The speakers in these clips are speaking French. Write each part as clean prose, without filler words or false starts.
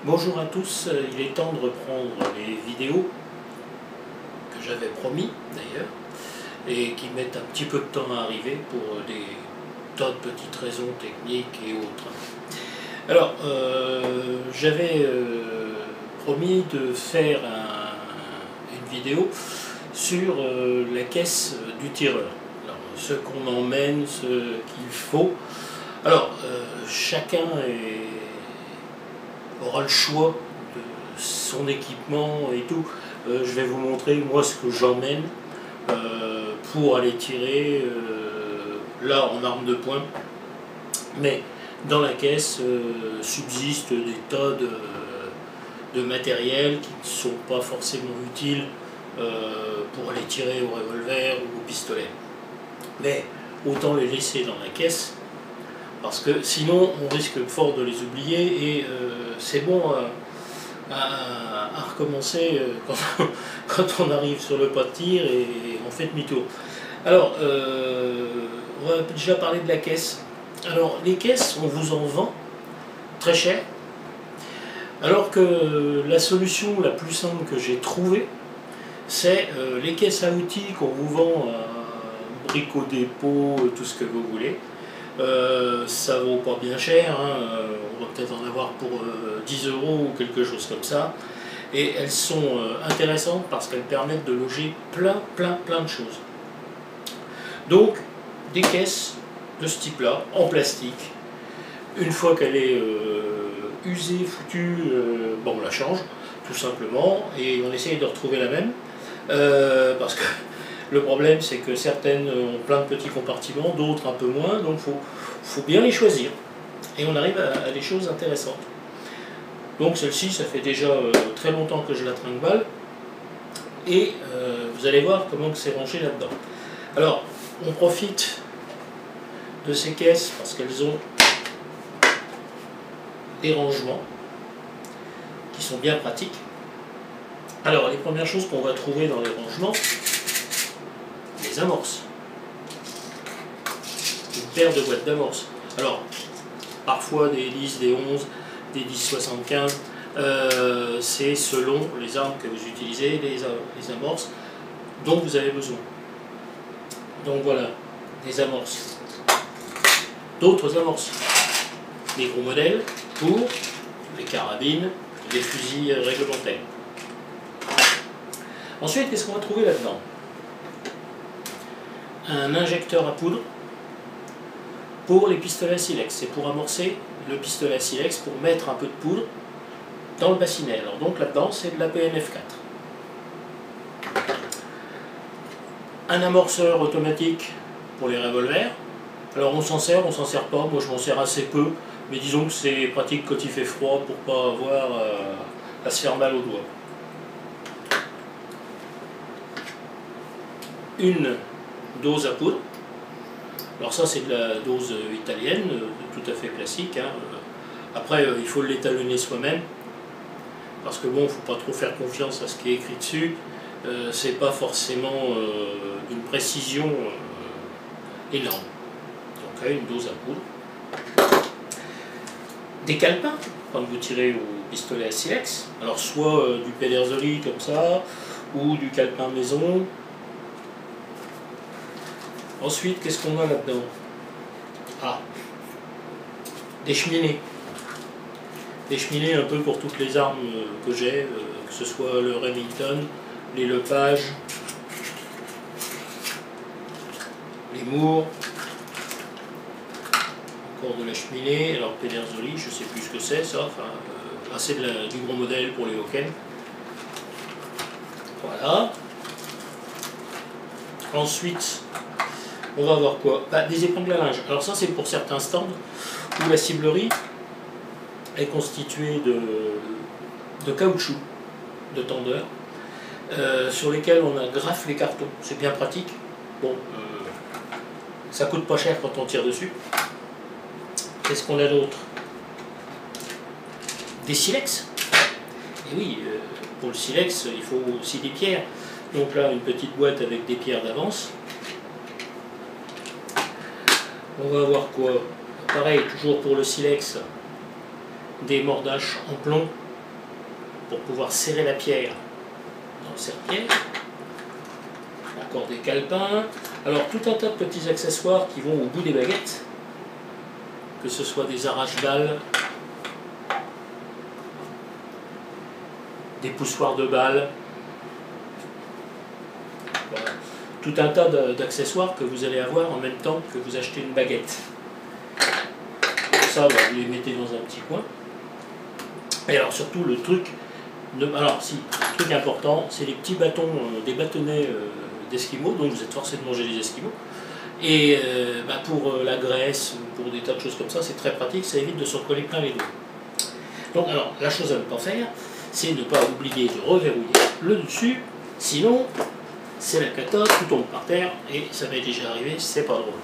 Bonjour à tous, il est temps de reprendre les vidéos que j'avais promis d'ailleurs et qui mettent un petit peu de temps à arriver pour des tas de petites raisons techniques et autres. Alors, j'avais promis de faire une vidéo sur la caisse du tireur. Alors, ce qu'on emmène, ce qu'il faut. Alors, chacun aura le choix de son équipement et tout. Je vais vous montrer moi ce que j'emmène pour aller tirer là en arme de poing. Mais dans la caisse subsistent des tas de matériel qui ne sont pas forcément utiles pour aller tirer au revolver ou au pistolet. Mais autant les laisser dans la caisse, parce que sinon on risque fort de les oublier et c'est bon à recommencer quand on arrive sur le pas de tir et on fait demi-tour. Alors, on va déjà parler de la caisse. Alors, les caisses, on vous en vend très cher, alors que la solution la plus simple que j'ai trouvée, c'est les caisses à outils qu'on vous vend à Brico Dépôt, tout ce que vous voulez. Ça vaut pas bien cher, hein. On va peut-être en avoir pour 10 € ou quelque chose comme ça. Et elles sont intéressantes parce qu'elles permettent de loger plein de choses. Donc, des caisses de ce type-là, en plastique. Une fois qu'elle est usée, foutue, bon, on la change, tout simplement, et on essaye de retrouver la même. Parce que le problème, c'est que certaines ont plein de petits compartiments, d'autres un peu moins, donc il faut bien les choisir. Et on arrive à des choses intéressantes. Donc celle-ci, ça fait déjà très longtemps que je la trinque-balle, et vous allez voir comment c'est rangé là-dedans. Alors, on profite de ces caisses parce qu'elles ont des rangements qui sont bien pratiques. Alors, les premières choses qu'on va trouver dans les rangements, les amorces. Une paire de boîtes d'amorces. Alors, parfois des 10, des 11, des 10,75, c'est selon les armes que vous utilisez, les amorces dont vous avez besoin. Donc voilà, des amorces. D'autres amorces. Des gros modèles pour les carabines, les fusils réglementaires. Ensuite, qu'est-ce qu'on va trouver là-dedans? Un injecteur à poudre pour les pistolets à silex. C'est pour amorcer le pistolet à silex, pour mettre un peu de poudre dans le bassinet. Alors donc là-dedans, c'est de la PNF4. Un amorceur automatique pour les revolvers. Alors on s'en sert pas, moi je m'en sers assez peu, mais disons que c'est pratique quand il fait froid pour pas avoir à se faire mal aux doigts. Une dose à poudre. Alors ça c'est de la dose italienne, tout à fait classique, hein. Après il faut l'étalonner soi-même, parce que bon, il ne faut pas trop faire confiance à ce qui est écrit dessus, c'est pas forcément d'une précision énorme. Donc une dose à poudre. Des calepins, quand vous tirez au pistolet à silex, alors soit du Pedersoli comme ça, ou du calepin maison. Ensuite, qu'est-ce qu'on a là-dedans? Ah, des cheminées. Des cheminées un peu pour toutes les armes que j'ai, que ce soit le Remington, les Lepage, les Moore, encore de la cheminée, alors Pedersoli, je ne sais plus ce que c'est ça, enfin, c'est du gros modèle pour les Hawken. Voilà. Ensuite, on va avoir quoi? Des épingles à linge. Alors ça c'est pour certains stands où la ciblerie est constituée de caoutchouc, de tendeurs, sur lesquels on agrafe les cartons. C'est bien pratique. Bon, ça coûte pas cher quand on tire dessus. Qu'est-ce qu'on a d'autre? Des silex. Et oui, pour le silex, il faut aussi des pierres. Donc là, une petite boîte avec des pierres d'avance. On va avoir quoi? Pareil, toujours pour le silex, des mordaches en plomb pour pouvoir serrer la pierre dans le serre-pierre. Encore des calepins. Alors tout un tas de petits accessoires qui vont au bout des baguettes, que ce soit des arrache-balles, des poussoirs de balles, voilà. Tout un tas d'accessoires que vous allez avoir en même temps que vous achetez une baguette. Donc ça, vous les mettez dans un petit coin. Et alors surtout le truc, alors si, le truc important, c'est les petits bâtons, des bâtonnets d'esquimaux, donc vous êtes forcé de manger les esquimaux. Et pour la graisse, pour des tas de choses comme ça, c'est très pratique, ça évite de se recoller plein les doigts. Donc alors, la chose à ne pas faire, c'est ne pas oublier de reverrouiller le dessus, sinon c'est la cata, tout tombe par terre, et ça m'est déjà arrivé, c'est pas drôle.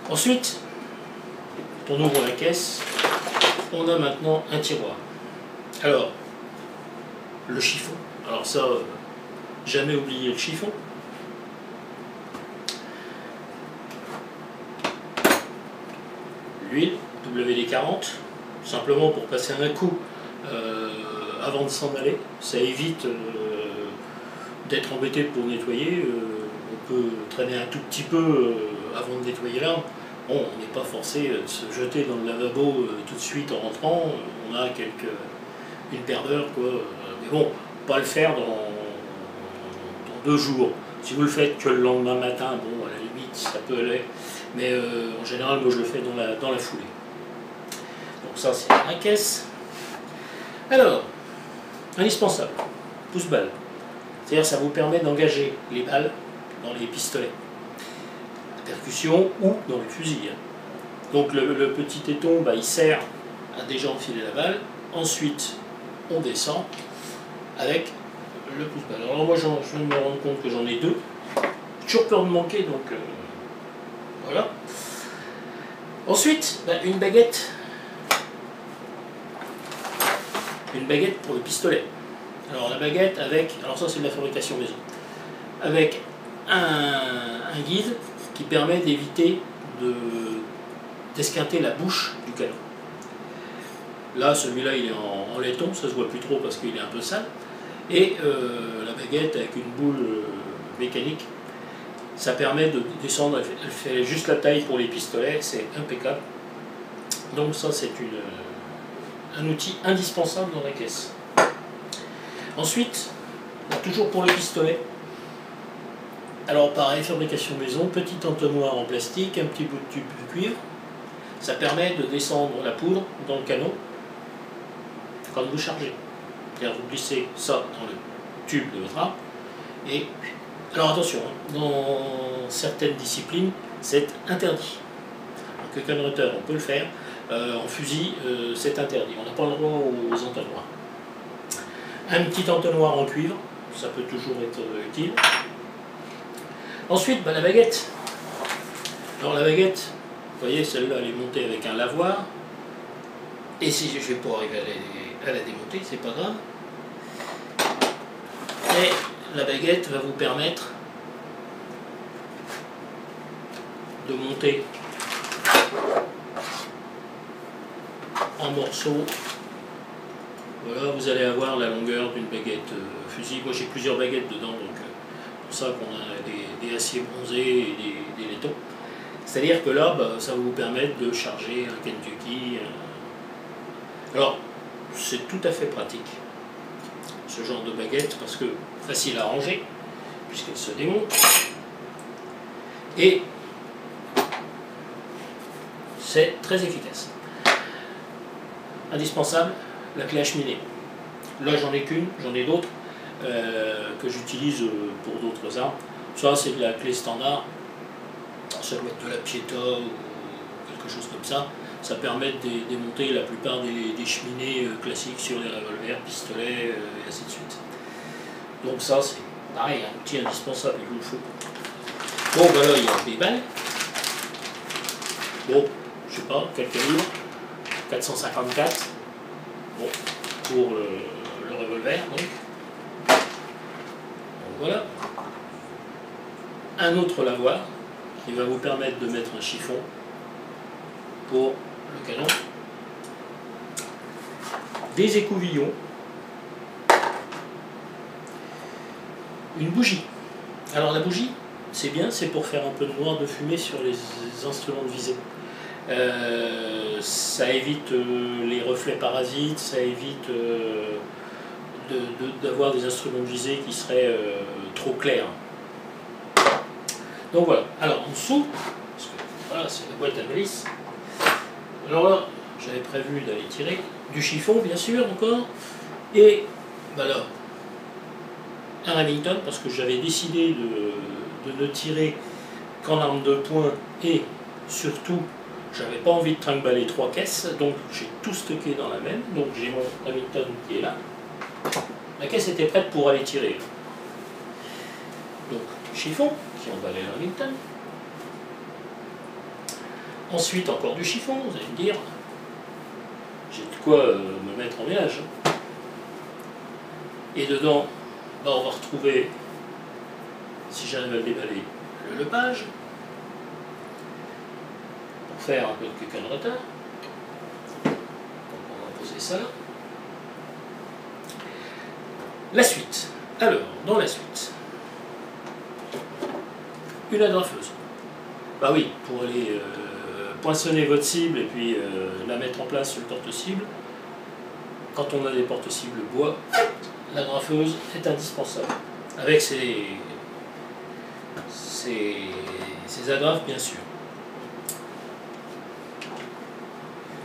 Ensuite, on ouvre la caisse, on a maintenant un tiroir. Alors, le chiffon, alors ça, jamais oublier le chiffon. L'huile, WD-40, simplement pour passer un coup avant de s'en aller. Ça évite d'être embêté pour nettoyer. On peut traîner un tout petit peu avant de nettoyer l'arme. Bon, on n'est pas forcé de se jeter dans le lavabo tout de suite en rentrant. On a une paire d'heures, quoi. Mais bon, pas le faire dans 2 jours. Si vous le faites que le lendemain matin, bon, à la limite, ça peut aller. Mais en général, moi je le fais dans la foulée. Donc ça, c'est la caisse. Alors, indispensable, pousse-balle. C'est-à-dire ça vous permet d'engager les balles dans les pistolets, la percussion ou dans les fusils. Donc le petit téton, il sert à déjà enfiler la balle. Ensuite, on descend avec le pouce-balle. Alors moi, je viens de me rendre compte que j'en ai 2. J'ai toujours peur de manquer, donc voilà. Ensuite, une baguette. Une baguette pour le pistolet. Alors la baguette avec, alors ça c'est de la fabrication maison, avec un guide qui permet d'éviter d'esquinter la bouche du canon. Là, celui-là il est en laiton, ça se voit plus trop parce qu'il est un peu sale. Et la baguette avec une boule mécanique, ça permet de descendre, elle fait juste la taille pour les pistolets, c'est impeccable. Donc ça c'est un outil indispensable dans la caisse. Ensuite, toujours pour le pistolet, alors pareil, fabrication maison, petit entonnoir en plastique, un petit bout de tube de cuivre, ça permet de descendre la poudre dans le canon quand vous chargez. C'est-à-dire vous glissez ça dans le tube de votre arme, et alors attention, dans certaines disciplines, c'est interdit. Donc le canonneteur, on peut le faire, en fusil, c'est interdit, on n'a pas le droit aux entonnoirs. Un petit entonnoir en cuivre, ça peut toujours être utile. Ensuite, la baguette. Alors la baguette, vous voyez, celle-là, elle est montée avec un lavoir. Et si je ne vais pas arriver à la démonter, c'est pas grave. Et la baguette va vous permettre de monter en morceaux. Voilà, vous allez avoir la longueur d'une baguette fusil. Moi j'ai plusieurs baguettes dedans, donc c'est pour ça qu'on a des aciers bronzés et des laitons. C'est-à-dire que là, ça va vous permettre de charger un Kentucky. Alors, c'est tout à fait pratique, ce genre de baguette, parce que facile à ranger, puisqu'elle se démonte. Et c'est très efficace. Indispensable, la clé à cheminer. Là, j'en ai qu'une, j'en ai d'autres que j'utilise pour d'autres armes. Ça, c'est de la clé standard. Ça doit être de la Pieta ou quelque chose comme ça. Ça permet de démonter la plupart des cheminées classiques sur les revolvers, pistolets, et ainsi de suite. Donc ça, c'est pareil, un outil indispensable, il vous le faut. Bon, là, il y a des balles. Bon, je sais pas, quel calibre, 454. Bon, pour le revolver, donc. Voilà. Un autre lavoir qui va vous permettre de mettre un chiffon pour le canon. Des écouvillons Une bougie. Alors la bougie, c'est bien, c'est pour faire un peu de noir de fumée sur les instruments de visée. Ça évite les reflets parasites, ça évite d'avoir des instruments de visée qui seraient trop clairs. Donc voilà. Alors en dessous, parce que voilà, c'est la boîte à mélisse. Alors là, j'avais prévu d'aller tirer du chiffon, bien sûr, encore. Et voilà, un Remington, parce que j'avais décidé de ne tirer qu'en arme de poing et surtout, j'avais pas envie de trimballer 3 caisses, donc j'ai tout stocké dans la même. Donc j'ai mon Remington qui est là. La caisse était prête pour aller tirer. Donc chiffon, qui emballait le Remington. Ensuite, encore du chiffon, vous allez me dire. J'ai de quoi me mettre en ménage. Et dedans, bah, on va retrouver, si j'arrive à le déballer, le lepage, pour faire un peu de coquin de retard. Donc on va poser ça là. La suite. Alors, dans la suite, une agrafeuse. Bah oui, pour aller poinçonner votre cible et puis la mettre en place sur le porte-cible, quand on a des porte-cibles bois, l'agrafeuse est indispensable. Avec ses agrafes, bien sûr.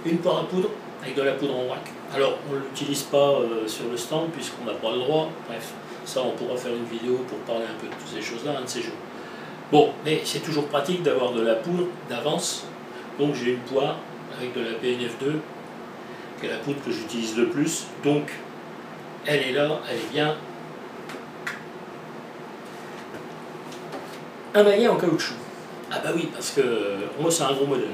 Une poire à poudre, avec de la poudre en vrac. Alors, on ne l'utilise pas sur le stand, puisqu'on n'a pas le droit. Bref, ça, on pourra faire une vidéo pour parler un peu de toutes ces choses-là, un de ces jours. Bon, mais c'est toujours pratique d'avoir de la poudre d'avance. Donc, j'ai une poire avec de la PNF2, qui est la poudre que j'utilise le plus. Donc, elle est là, elle est bien. Un maillet en caoutchouc. Ah bah oui, parce que moi c'est un gros modèle.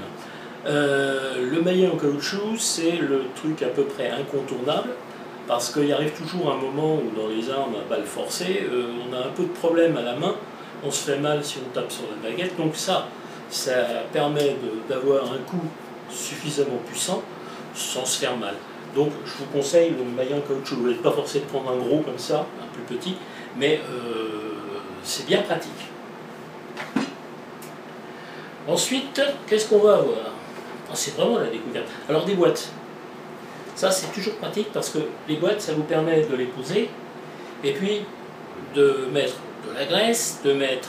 Le maillet en caoutchouc, c'est le truc à peu près incontournable, parce qu'il arrive toujours un moment où dans les armes à balle forcée, on a un peu de problème à la main, on se fait mal si on tape sur la baguette, donc ça permet d'avoir un coup suffisamment puissant sans se faire mal. Donc je vous conseille le maillet en caoutchouc. Vous n'êtes pas forcé de prendre un gros comme ça, un plus petit, mais c'est bien pratique. Ensuite, qu'est-ce qu'on va avoir? C'est vraiment la découverte. Alors des boîtes. Ça c'est toujours pratique parce que les boîtes, ça vous permet de les poser et puis de mettre de la graisse, de mettre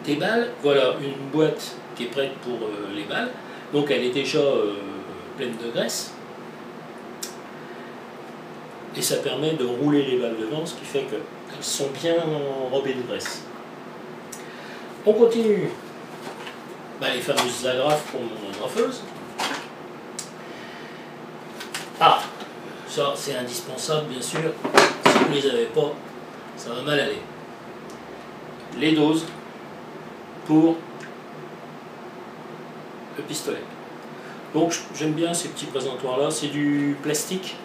des balles. Voilà une boîte qui est prête pour les balles. Donc elle est déjà pleine de graisse. Et ça permet de rouler les balles devant, ce qui fait qu'elles sont bien enrobées de graisse. On continue. Bah, les fameuses agrafes pour mon agrafeuse. Ah, ça c'est indispensable bien sûr. Si vous ne les avez pas, ça va mal aller. Les doses pour le pistolet. Donc j'aime bien ces petits présentoirs là, c'est du plastique.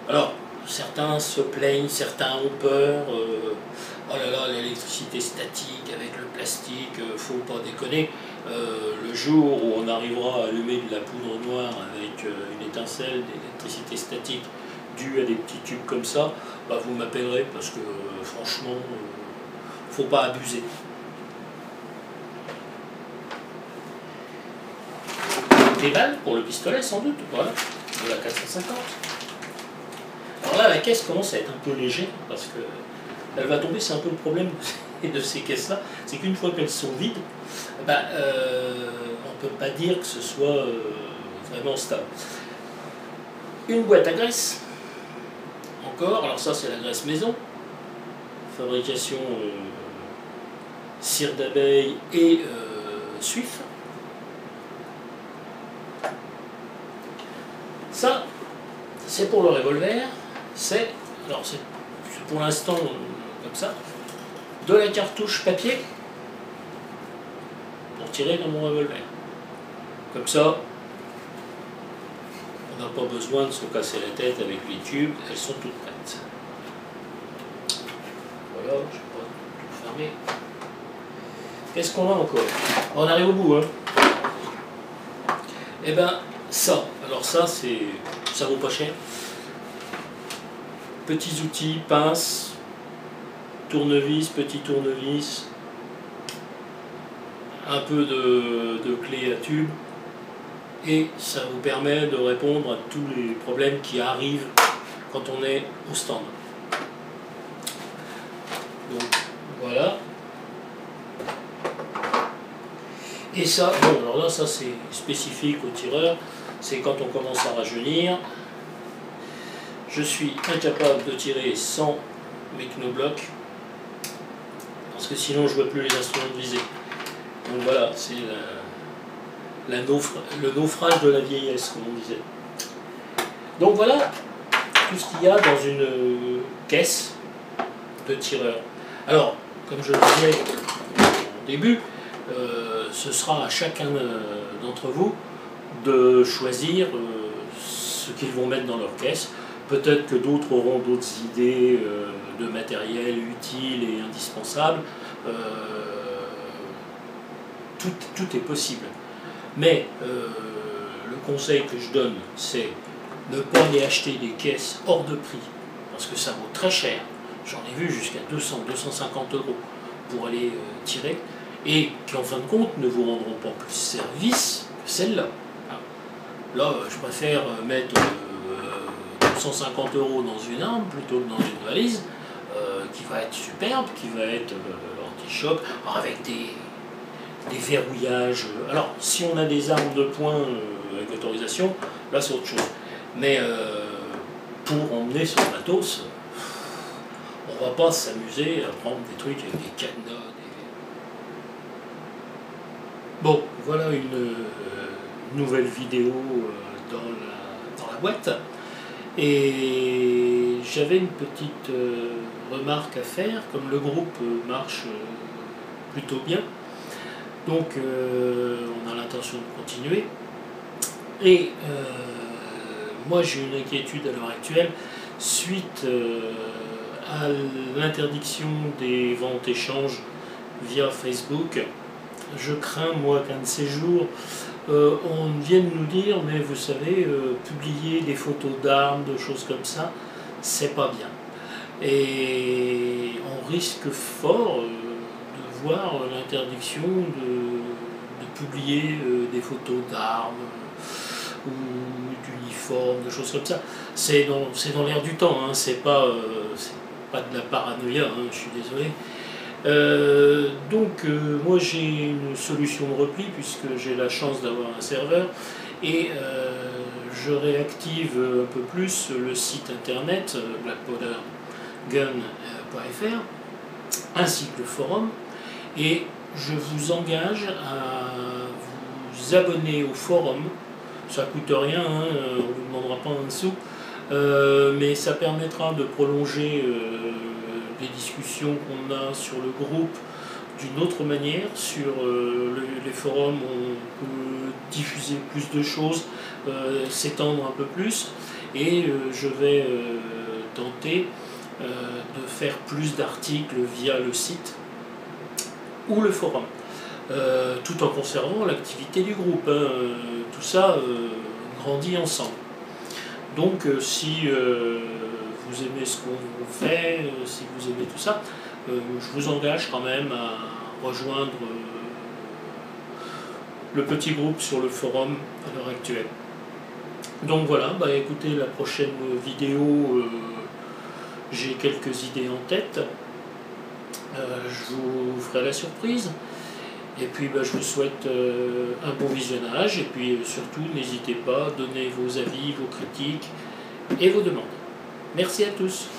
Alors, certains se plaignent, certains ont peur, oh là là, l'électricité statique avec le plastique, faut pas déconner. Le jour où on arrivera à allumer de la poudre noire avec une étincelle d'électricité statique due à des petits tubes comme ça, bah vous m'appellerez parce que franchement, faut pas abuser. Des balles pour le pistolet sans doute, voilà, de la 450. Alors là, la caisse commence à être un peu légère parce que elle va tomber, c'est un peu le problème de ces caisses-là, c'est qu'une fois qu'elles sont vides, ben, on ne peut pas dire que ce soit vraiment stable. Une boîte à graisse, encore, alors ça c'est la graisse maison, fabrication cire d'abeille et suif. Ça, c'est pour le revolver, c'est pour l'instant comme ça, de la cartouche papier pour tirer dans mon revolver. Comme ça, on n'a pas besoin de se casser la tête avec les tubes, elles sont toutes prêtes. Voilà, je ne vais pas tout fermer. Qu'est-ce qu'on a encore? On arrive au bout, hein. Eh ben, ça, alors ça vaut pas cher. Petits outils, pinces, tournevis, petit tournevis, un peu de clé à tube, et ça vous permet de répondre à tous les problèmes qui arrivent quand on est au stand. Donc voilà. Et ça, bon, alors là, ça c'est spécifique au tireur, c'est quand on commence à rajeunir. Je suis incapable de tirer sans mes knoblocs, parce que sinon je ne vois plus les instruments de visée. Donc voilà, c'est le naufrage de la vieillesse, comme on disait. Donc voilà tout ce qu'il y a dans une caisse de tireur. Alors, comme je le disais au début, ce sera à chacun d'entre vous de choisir ce qu'ils vont mettre dans leur caisse. Peut-être que d'autres auront d'autres idées de matériel utile et indispensable. Tout est possible. Mais le conseil que je donne, c'est ne pas aller acheter des caisses hors de prix, parce que ça vaut très cher. J'en ai vu jusqu'à 200, 250 € pour aller tirer, et qui en fin de compte ne vous rendront pas plus service que celle-là. Là, je préfère mettre 250 € dans une arme plutôt que dans une valise, qui va être superbe, qui va être anti-choc, avec des verrouillages. Alors, si on a des armes de poing avec autorisation, là c'est autre chose. Mais pour emmener son matos, on va pas s'amuser à prendre des trucs avec des cadenas. Bon, voilà une nouvelle vidéo dans la boîte. Et j'avais une petite remarque à faire, comme le groupe marche plutôt bien. Donc on a l'intention de continuer. Et moi j'ai une inquiétude à l'heure actuelle, suite à l'interdiction des ventes échanges via Facebook. Je crains, moi, qu'un de ces jours, on vienne nous dire, mais vous savez, publier des photos d'armes, de choses comme ça, c'est pas bien. Et on risque fort de voir l'interdiction de publier des photos d'armes ou d'uniformes, de choses comme ça. C'est dans l'air du temps, hein, c'est pas de la paranoïa, hein, je suis désolé. Donc moi j'ai une solution de repli, puisque j'ai la chance d'avoir un serveur, et je réactive un peu plus le site internet blackpowdergun.fr ainsi que le forum, et je vous engage à vous abonner au forum. Ça coûte rien, hein, on ne vous demandera pas un sou, mais ça permettra de prolonger les discussions qu'on a sur le groupe d'une autre manière. Sur les forums, on peut diffuser plus de choses, s'étendre un peu plus, et je vais tenter de faire plus d'articles via le site ou le forum, tout en conservant l'activité du groupe, hein. Tout ça grandit ensemble. Donc si vous aimez ce qu'on fait, si vous aimez tout ça, je vous engage quand même à rejoindre le petit groupe sur le forum à l'heure actuelle. Donc voilà, bah écoutez, la prochaine vidéo, j'ai quelques idées en tête, je vous ferai la surprise, et puis bah, je vous souhaite un bon visionnage, et puis surtout n'hésitez pas à donner vos avis, vos critiques et vos demandes. Merci à tous.